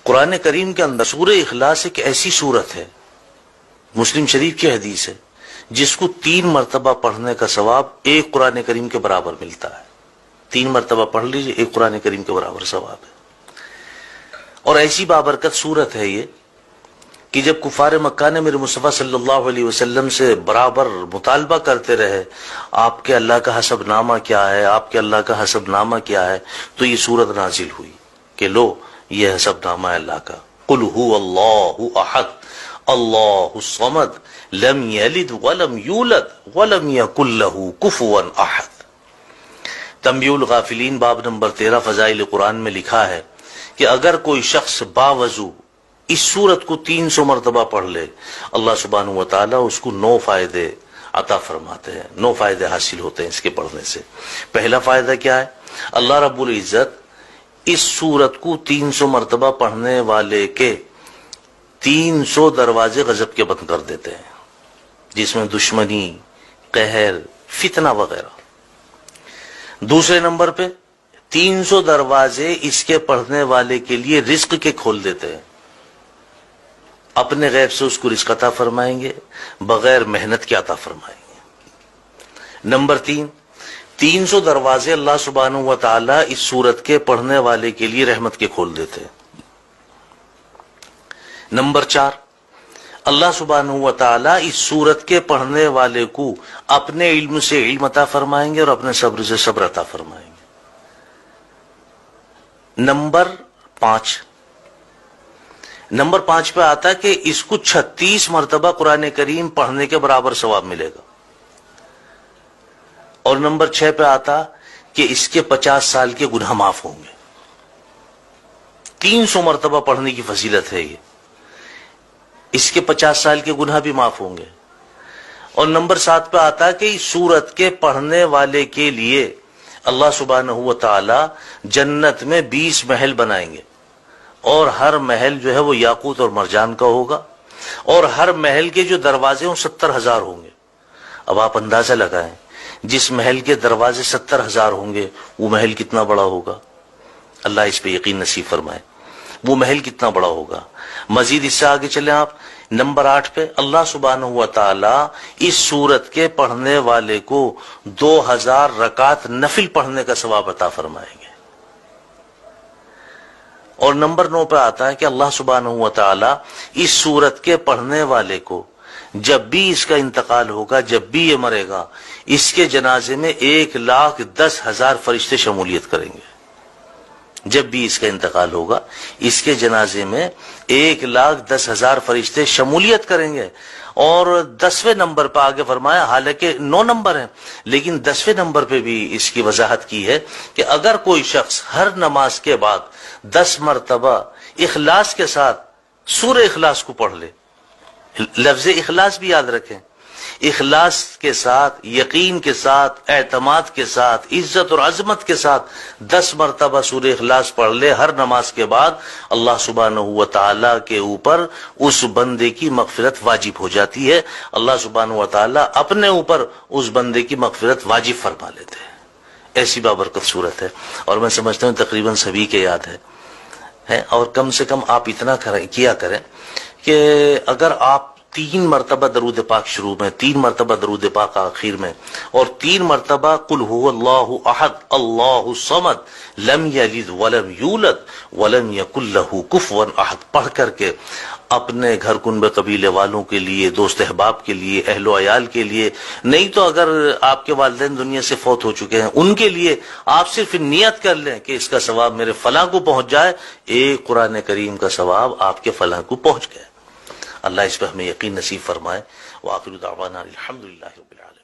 قرآن کریم کے اندر سورہ اخلاص ایک ایسی سورت ہے، مسلم شریف کی حدیث ہے، جس کو 3 مرتبہ پڑھنے کا ثواب ایک قرآن کریم کے برابر ملتا ہے۔ 3 مرتبہ پڑھ لیجئے، ایک قرآن کریم کے برابر ثواب ہے۔ اور ایسی بابرکت سورت ہے یہ کہ جب کفار مکہ نے میرے مصطفیٰ صلی اللہ علیہ وسلم سے برابر مطالبہ کرتے رہے آپ کے اللہ کا حسب نامہ کیا ہے، آپ کے اللہ کا حسب نامہ کیا ہے، تو یہ سورت نازل ہوئی کہ لو یہ حسب نامہ ہے اللہ کا۔ قل هو اللہ احد اللہ الصمد لم یلد ولم یولد ولم یکن له کفوا احد۔ تنبیہ الغافلین باب نمبر 13 فضائل قرآن میں لکھا ہے کہ اگر کوئی شخص باوضو اس سورت کو 300 مرتبہ پڑھ لے، اللہ سبحانہ و تعالیٰ اس کو 9 فائدے عطا فرماتے ہیں، 9 فائدے حاصل ہوتے ہیں اس کے پڑھنے سے۔ پہلا فائدہ کیا ہے؟ اللہ رب العزت اس سورت کو 300 مرتبہ پڑھنے والے کے 300 دروازے غضب کے بند کر دیتے ہیں، جس میں دشمنی، قہر، فتنہ وغیرہ۔ دوسرے نمبر پہ 300 دروازے اس کے پڑھنے والے کے لیے رزق کے کھول دیتے ہیں، اپنے غیب سے اس کو رزق عطا فرمائیں گے، بغیر محنت کے عطا فرمائیں گے۔ نمبر 3، 300 دروازے اللہ سبحانہ و تعالیٰ اس سورت کے پڑھنے والے کے لیے رحمت کے کھول دیتے ہیں۔ نمبر 4، اللہ سبحانہ و تعالیٰ اس سورت کے پڑھنے والے کو اپنے علم سے علم عطا فرمائیں گے اور اپنے صبر سے صبر عطا فرمائیں گے۔ نمبر 5 پہ آتا ہے کہ اس کو 36 مرتبہ قرآن کریم پڑھنے کے برابر ثواب ملے گا۔ اور نمبر 6 پہ آتا کہ اس کے 50 سال کے گناہ معاف ہوں گے۔ 300 مرتبہ پڑھنے کی فضیلت ہے یہ، اس کے 50 سال کے گناہ بھی معاف ہوں گے۔ اور نمبر 7 پہ آتا ہے کہ اس سورت کے پڑھنے والے کے لیے اللہ سبحانہ و تعالی جنت میں 20 محل بنائیں گے، اور ہر محل جو ہے وہ یاقوت اور مرجان کا ہوگا، اور ہر محل کے جو دروازے ہیں 70,000 ہوں گے۔ اب آپ اندازہ لگائیں، جس محل کے دروازے 70,000 ہوں گے وہ محل کتنا بڑا ہوگا، اللہ اس پہ یقین نصیب فرمائے، وہ محل کتنا بڑا ہوگا۔ مزید اس سے آگے چلیں آپ، نمبر 8 پہ اللہ سبحانہ و تعالی اس سورت کے پڑھنے والے کو 2000 رکعت نفل پڑھنے کا ثواب عطا فرمائیں گے۔ اور نمبر 9 پہ آتا ہے کہ اللہ سبحانہ و تعالی اس سورت کے پڑھنے والے کو جب بھی اس کا انتقال ہوگا، جب بھی یہ مرے گا، اس کے جنازے میں 1,10,000 فرشتے شمولیت کریں گے۔ جب بھی اس کا انتقال ہوگا، اس کے جنازے میں 1,10,000 فرشتے شمولیت کریں گے۔ اور 10ویں نمبر پہ آگے فرمایا، حالانکہ 9 نمبر ہیں لیکن 10ویں نمبر پہ بھی اس کی وضاحت کی ہے کہ اگر کوئی شخص ہر نماز کے بعد 10 مرتبہ اخلاص کے ساتھ سورہ اخلاص کو پڑھ لے، لفظ اخلاص بھی یاد رکھیں، اخلاص کے ساتھ، یقین کے ساتھ، اعتماد کے ساتھ، عزت اور عظمت کے ساتھ 10 مرتبہ سورہ اخلاص پڑھ لے ہر نماز کے بعد، اللہ سبحانہ و تعالیٰ کے اوپر اس بندے کی مغفرت واجب ہو جاتی ہے۔ اللہ سبحانہ و تعالیٰ اپنے اوپر اس بندے کی مغفرت واجب فرما لیتے ہیں۔ ایسی بابرکت صورت ہے، اور میں سمجھتا ہوں تقریباً سبھی کے یاد ہے۔ اور کم سے کم آپ اتنا کیا کریں کہ اگر آپ 3 مرتبہ درود پاک شروع میں، 3 مرتبہ درود پاک آخر میں، اور 3 مرتبہ قل هو اللہ احد اللہ الصمد لم یلد ولم یولد ولم یکن له کفوا احد پڑھ کر کے اپنے گھر کنبے قبیلے والوں کے لیے، دوست احباب کے لیے، اہل و عیال کے لیے، نہیں تو اگر آپ کے والدین دنیا سے فوت ہو چکے ہیں ان کے لیے آپ صرف نیت کر لیں کہ اس کا ثواب میرے فلاں کو پہنچ جائے، ایک قرآن کریم کا ثواب آپ کے فلاں کو پہنچ گئے۔ اللہ اس پہ ہمیں یقین نصیب فرمائے۔ وآخر دعوانا الحمدللہ رب العالمین۔